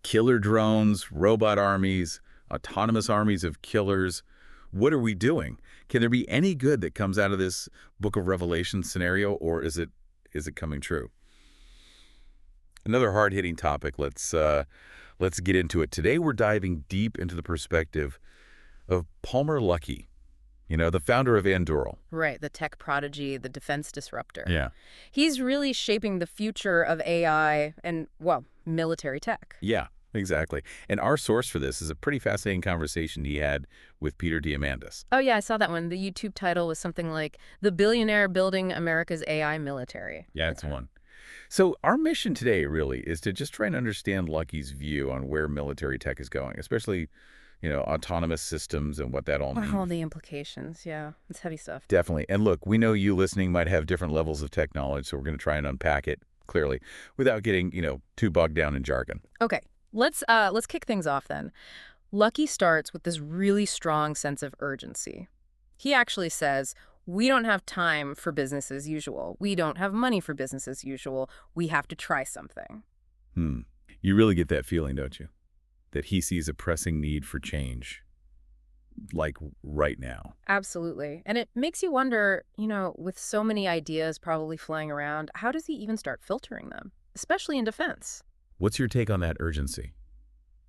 Killer drones, robot armies, autonomous armies of killers. What are we doing? Can there be any good that comes out of this Book of Revelation scenario, or is it coming true? Another hard-hitting topic. Let's get into it. Today we're diving deep into the perspective of Palmer Luckey, the founder of Anduril. Right, the tech prodigy, the defense disruptor. Yeah. He's really shaping the future of AI and, well, military tech. Yeah, exactly. And our source for this is a pretty fascinating conversation he had with Peter Diamandis. Oh, yeah, I saw that one. The YouTube title was something like, "The Billionaire Building America's AI Military." Yeah, it's one. So our mission today really is to just try and understand Luckey's view on where military tech is going, especially, autonomous systems and what that all means. All the implications, yeah. It's heavy stuff. Definitely. And look, we know you listening might have different levels of tech knowledge, so we're going to try and unpack it clearly without getting, too bogged down in jargon. Okay, let's kick things off then. Luckey starts with this really strong sense of urgency. He actually says, we don't have time for business as usual. We don't have money for business as usual. We have to try something. You really get that feeling, don't you? That he sees a pressing need for change, like right now. Absolutely. And it makes you wonder, with so many ideas probably flying around, how does he even start filtering them, especially in defense? What's your take on that urgency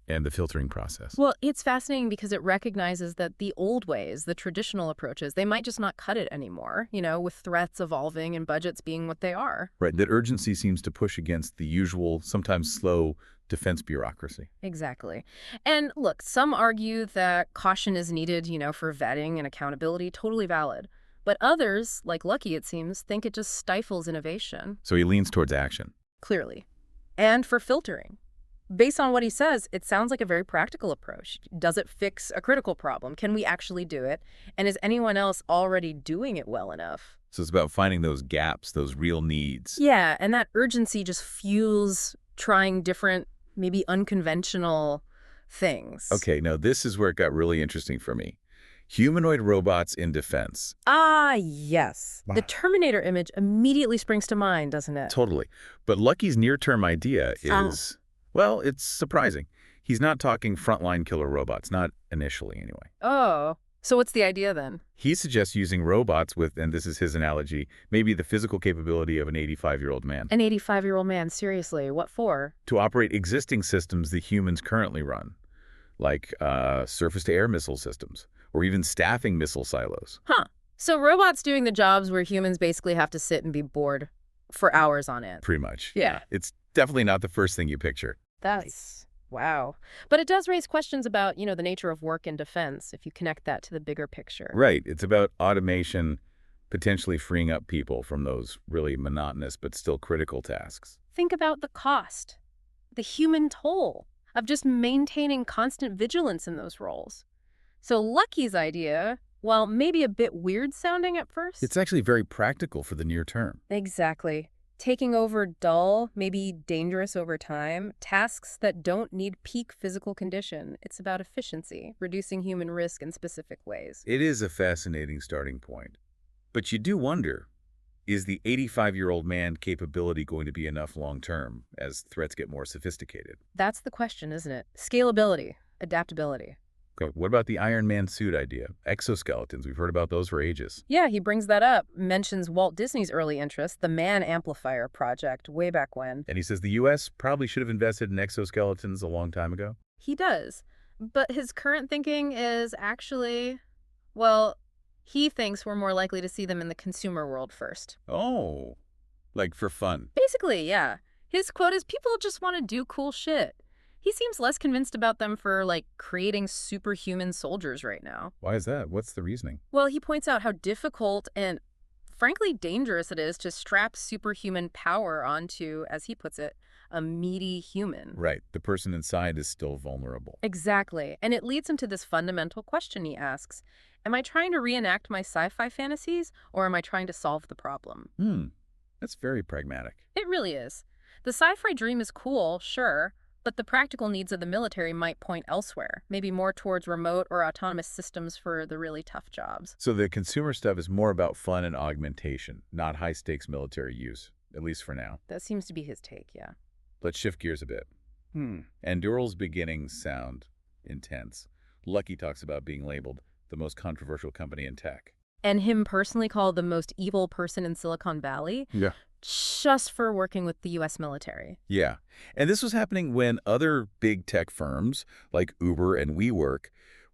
and the filtering process? Well, it's fascinating because it recognizes that the old ways, the traditional approaches, they might just not cut it anymore, with threats evolving and budgets being what they are. Right, that urgency seems to push against the usual, sometimes slow, defense bureaucracy. Exactly. And look, some argue that caution is needed, for vetting and accountability, totally valid. But others, like Luckey it seems, think it just stifles innovation. So he leans towards action. Clearly. And for filtering. Based on what he says, it sounds like a very practical approach. Does it fix a critical problem? Can we actually do it? And is anyone else already doing it well enough? So it's about finding those gaps, those real needs. Yeah, and that urgency just fuels trying different, maybe unconventional things. Okay, now this is where it got really interesting for me. Humanoid robots in defense. Ah, yes. Wow. The Terminator image immediately springs to mind, doesn't it? Totally. But Luckey's near-term idea is... Well, it's surprising. He's not talking frontline killer robots, not initially anyway. Oh, so what's the idea then? He suggests using robots with, and this is his analogy, maybe the physical capability of an 85-year-old man. An 85-year-old man, seriously, what for? To operate existing systems the humans currently run, like surface-to-air missile systems, or even staffing missile silos. Huh. So robots doing the jobs where humans basically have to sit and be bored for hours on end. Pretty much. Yeah. It's definitely not the first thing you picture. That's... wow. But it does raise questions about, the nature of work in defense, if you connect that to the bigger picture. Right. It's about automation potentially freeing up people from those really monotonous but still critical tasks. Think about the cost, the human toll of just maintaining constant vigilance in those roles. So Luckey's idea, while maybe a bit weird sounding at first... It's actually very practical for the near term. Exactly. Taking over dull, maybe dangerous over time, tasks that don't need peak physical condition. It's about efficiency, reducing human risk in specific ways. It is a fascinating starting point. But you do wonder, is the 85-year-old man capability going to be enough long-term as threats get more sophisticated? That's the question, isn't it? Scalability, adaptability. Okay, what about the Iron Man suit idea? Exoskeletons, we've heard about those for ages. Yeah, he brings that up, mentions Walt Disney's early interest, the Man Amplifier project, way back when. And he says the U.S. probably should have invested in exoskeletons a long time ago. He does. But his current thinking is actually, well, he thinks we're more likely to see them in the consumer world first. Oh, like for fun. Basically, yeah. His quote is, people just want to do cool shit. He seems less convinced about them for, creating superhuman soldiers right now. Why is that? What's the reasoning? Well, he points out how difficult and, frankly, dangerous it is to strap superhuman power onto, as he puts it, a meaty human. Right. The person inside is still vulnerable. Exactly. And it leads him to this fundamental question he asks. Am I trying to reenact my sci-fi fantasies, or am I trying to solve the problem? That's very pragmatic. It really is. The sci-fi dream is cool, sure, but the practical needs of the military might point elsewhere, maybe more towards remote or autonomous systems for the really tough jobs. So the consumer stuff is more about fun and augmentation, not high-stakes military use, at least for now. That seems to be his take, yeah. Let's shift gears a bit. Anduril's beginnings sound intense. Lucky talks about being labeled the most controversial company in tech. And him personally called the most evil person in Silicon Valley Yeah. just for working with the U.S. military. Yeah. And this was happening when other big tech firms like Uber and WeWork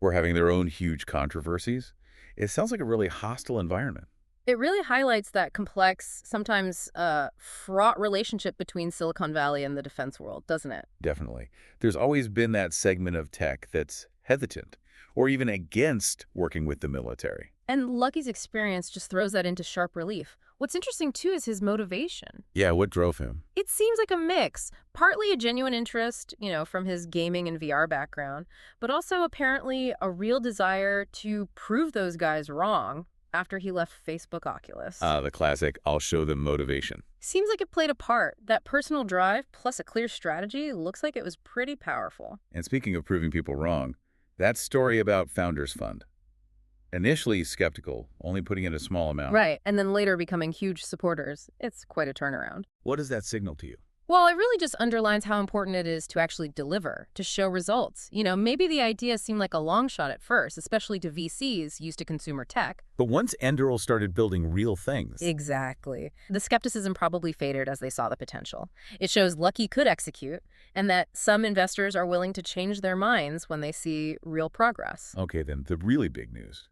were having their own huge controversies. It sounds like a really hostile environment. It really highlights that complex, sometimes fraught relationship between Silicon Valley and the defense world, doesn't it? Definitely. There's always been that segment of tech that's hesitant or even against working with the military. And Lucky's experience just throws that into sharp relief. What's interesting, too, is his motivation. Yeah, what drove him? It seems like a mix, partly a genuine interest, from his gaming and VR background, but also apparently a real desire to prove those guys wrong after he left Facebook Oculus. The classic, I'll show them motivation. Seems like it played a part. That personal drive plus a clear strategy looks like it was pretty powerful. And speaking of proving people wrong, that story about Founders Fund. Initially skeptical, only putting in a small amount. Right, and then later becoming huge supporters. It's quite a turnaround. What does that signal to you? Well, it really just underlines how important it is to actually deliver, to show results. Maybe the idea seemed like a long shot at first, especially to VCs used to consumer tech. But once Anduril started building real things. Exactly. The skepticism probably faded as they saw the potential. It shows Lucky could execute, and that some investors are willing to change their minds when they see real progress. Okay, then the really big news.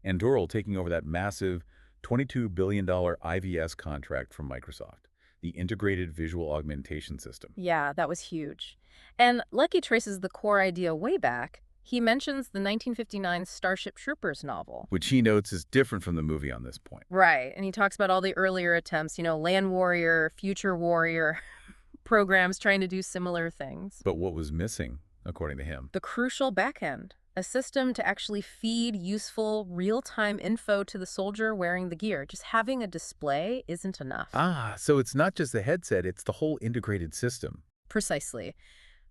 Anduril taking over that massive $22 billion IVS contract from Microsoft, the Integrated Visual Augmentation System. Yeah, that was huge. And Lucky traces the core idea way back. He mentions the 1959 Starship Troopers novel. Which he notes is different from the movie on this point. Right, and he talks about all the earlier attempts, Land Warrior, Future Warrior, programs trying to do similar things. But what was missing, according to him? The crucial backend. A system to actually feed useful, real-time info to the soldier wearing the gear. Just having a display isn't enough. So it's not just the headset, it's the whole integrated system. Precisely.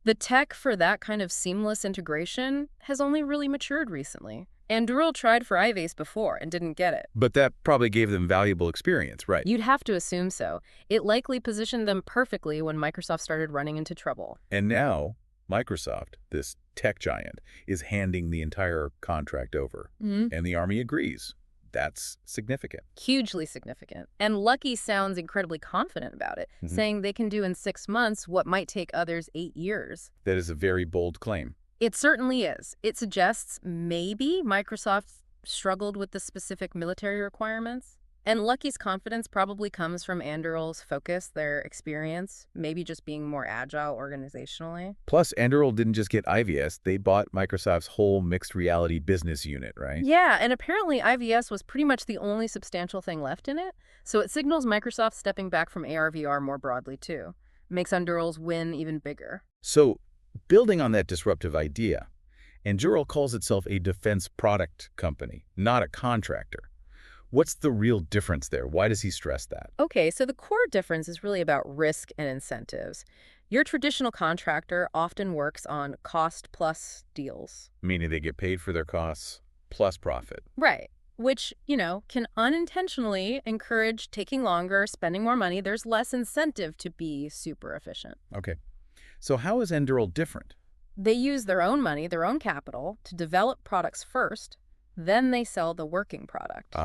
The tech for that kind of seamless integration has only really matured recently. Anduril tried for iVase before and didn't get it. But that probably gave them valuable experience, right? You'd have to assume so. It likely positioned them perfectly when Microsoft started running into trouble. And now, Microsoft, this tech giant, is handing the entire contract over. And the Army agrees. That's significant. Hugely significant. And Lucky sounds incredibly confident about it, saying they can do in 6 months what might take others 8 years. That is a very bold claim. It certainly is. It suggests maybe Microsoft struggled with the specific military requirements. And Lucky's confidence probably comes from Anduril's focus, their experience, maybe just being more agile organizationally. Plus, Anduril didn't just get IVS, they bought Microsoft's whole mixed reality business unit, right? Yeah, and apparently IVS was pretty much the only substantial thing left in it, so it signals Microsoft stepping back from AR/VR more broadly too. Makes Anduril's win even bigger. So, building on that disruptive idea, Anduril calls itself a defense product company, not a contractor. What's the real difference there? Why does he stress that? Okay, so the core difference is really about risk and incentives. Your traditional contractor often works on cost-plus deals. Meaning they get paid for their costs plus profit. Right, which, can unintentionally encourage taking longer, spending more money. There's less incentive to be super efficient. Okay. So how is Anduril different? They use their own money, their own capital, to develop products first. Then they sell the working product.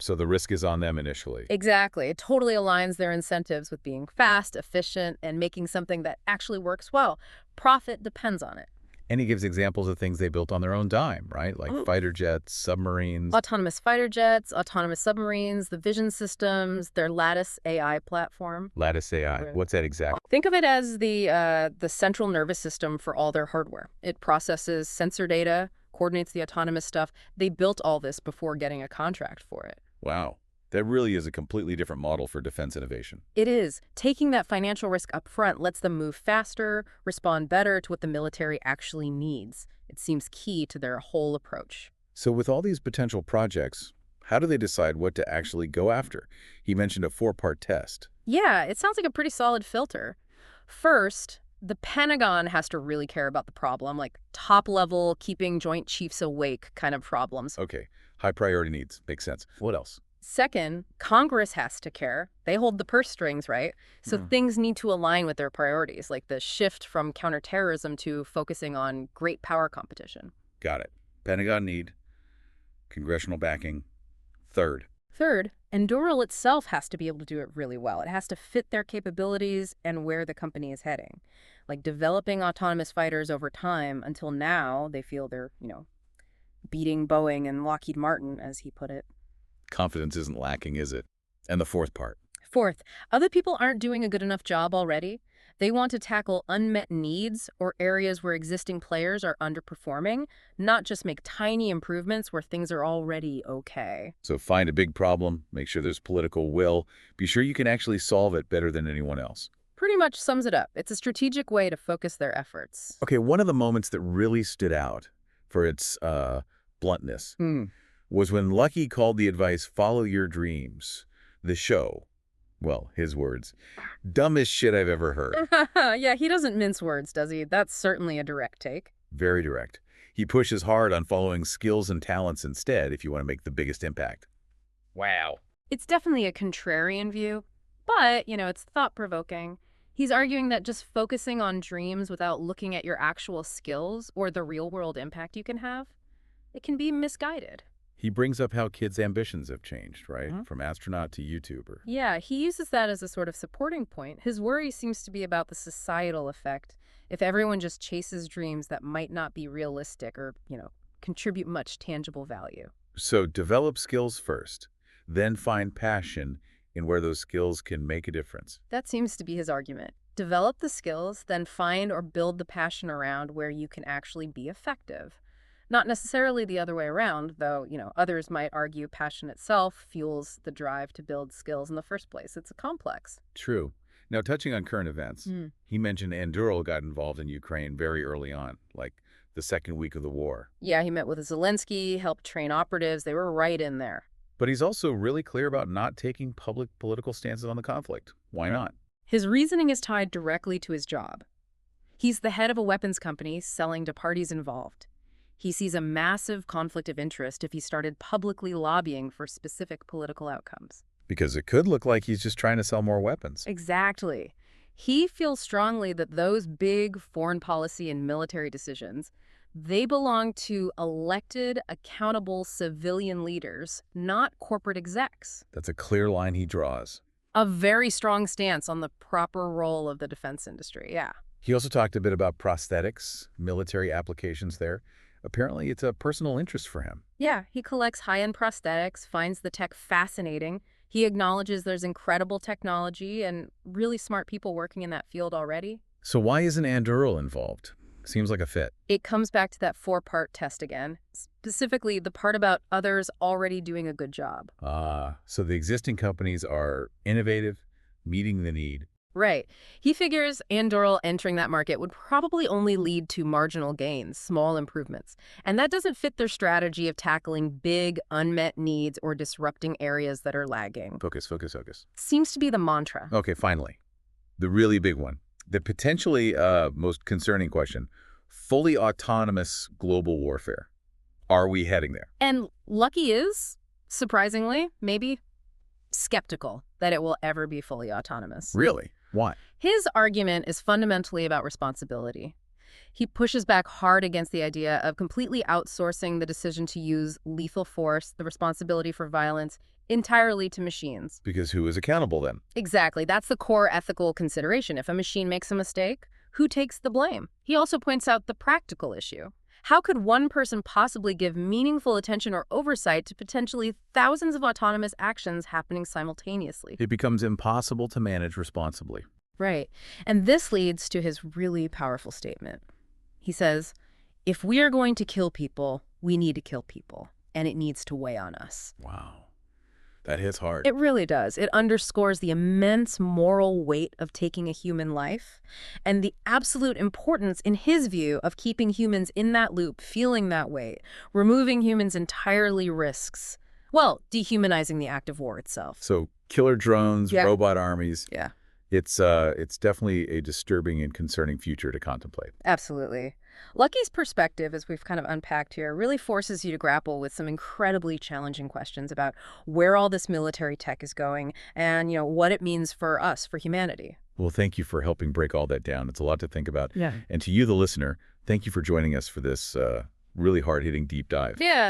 So the risk is on them initially. Exactly. It totally aligns their incentives with being fast, efficient, and making something that actually works well. Profit depends on it. And he gives examples of things they built on their own dime, right? Like fighter jets, submarines. Autonomous fighter jets, autonomous submarines, the vision systems, their Lattice AI platform. Lattice AI. What's that exactly? Think of it as the central nervous system for all their hardware. It processes sensor data, coordinates the autonomous stuff. They built all this before getting a contract for it. Wow. That really is a completely different model for defense innovation. It is. Taking that financial risk up front lets them move faster, respond better to what the military actually needs. It seems key to their whole approach. So with all these potential projects, how do they decide what to actually go after? He mentioned a 4-part test. Yeah, it sounds like a pretty solid filter. First, the Pentagon has to really care about the problem, like top-level, keeping Joint Chiefs awake kind of problems. Okay. High priority needs. Makes sense. What else? Second, Congress has to care. They hold the purse strings, right? So Hmm. things need to align with their priorities, like the shift from counterterrorism to focusing on great power competition. Got it. Pentagon need, congressional backing. Third, Third, Anduril itself has to be able to do it really well. It has to fit their capabilities and where the company is heading. Like developing autonomous fighters over time until now, they feel they're, beating Boeing and Lockheed Martin, as he put it. confidence isn't lacking, is it? And the fourth part. Fourth, other people aren't doing a good enough job already. They want to tackle unmet needs or areas where existing players are underperforming, not just make tiny improvements where things are already okay. So find a big problem, make sure there's political will, be sure you can actually solve it better than anyone else. Pretty much sums it up. It's a strategic way to focus their efforts. Okay, one of the moments that really stood out for its bluntness was when Lucky called the advice, follow your dreams, the show, well, his words, dumbest shit I've ever heard. Yeah, he doesn't mince words, does he? That's certainly a direct take. Very direct. He pushes hard on following skills and talents instead if you want to make the biggest impact. Wow. It's definitely a contrarian view, but, it's thought-provoking. He's arguing that just focusing on dreams without looking at your actual skills or the real-world impact you can have, it can be misguided. He brings up how kids' ambitions have changed, right? Mhm. From astronaut to YouTuber. Yeah, he uses that as a sort of supporting point. His worry seems to be about the societal effect. If everyone just chases dreams that might not be realistic or, contribute much tangible value. So develop skills first, then find passion in where those skills can make a difference. That seems to be his argument. Develop the skills, then find or build the passion around where you can actually be effective. Not necessarily the other way around, though, others might argue passion itself fuels the drive to build skills in the first place. It's a complex. True. Now, touching on current events, he mentioned Anduril got involved in Ukraine very early on, like the second week of the war. Yeah, he met with Zelensky, helped train operatives. They were right in there. But he's also really clear about not taking public political stances on the conflict. Why not? His reasoning is tied directly to his job. He's the head of a weapons company selling to parties involved. He sees a massive conflict of interest if he started publicly lobbying for specific political outcomes. Because it could look like he's just trying to sell more weapons. Exactly. He feels strongly that those big foreign policy and military decisions, they belong to elected, accountable civilian leaders, not corporate execs. That's a clear line he draws. A very strong stance on the proper role of the defense industry, yeah. He also talked a bit about prosthetics, military applications there. Apparently, it's a personal interest for him. Yeah, he collects high-end prosthetics, finds the tech fascinating. He acknowledges there's incredible technology and really smart people working in that field already. So why isn't Anduril involved? Seems like a fit. It comes back to that four-part test again, specifically the part about others already doing a good job. So the existing companies are innovative, meeting the need. Right. He figures Anduril entering that market would probably only lead to marginal gains, small improvements. And that doesn't fit their strategy of tackling big, unmet needs or disrupting areas that are lagging. Focus, focus, focus. Seems to be the mantra. Okay, finally. The really big one. The potentially most concerning question. Fully autonomous global warfare. Are we heading there? And Lucky is, surprisingly, maybe, skeptical that it will ever be fully autonomous. Really? Why? His argument is fundamentally about responsibility. He pushes back hard against the idea of completely outsourcing the decision to use lethal force, the responsibility for violence, entirely to machines. Because who is accountable then? Exactly. That's the core ethical consideration. If a machine makes a mistake, who takes the blame? He also points out the practical issue. How could one person possibly give meaningful attention or oversight to potentially thousands of autonomous actions happening simultaneously? It becomes impossible to manage responsibly. Right. And this leads to his really powerful statement. He says, if we are going to kill people, we need to kill people, and it needs to weigh on us. Wow. That hits hard. It really does. It underscores the immense moral weight of taking a human life and the absolute importance, in his view, of keeping humans in that loop, feeling that weight, removing humans entirely risks, well, dehumanizing the act of war itself. So killer drones, Yeah. robot armies. Yeah. It's definitely a disturbing and concerning future to contemplate. Absolutely. Lucky's perspective, as we've kind of unpacked here, really forces you to grapple with some incredibly challenging questions about where all this military tech is going and, what it means for us, for humanity. Well, thank you for helping break all that down. It's a lot to think about. Yeah. And to you, the listener, thank you for joining us for this really hard-hitting deep dive. Yeah.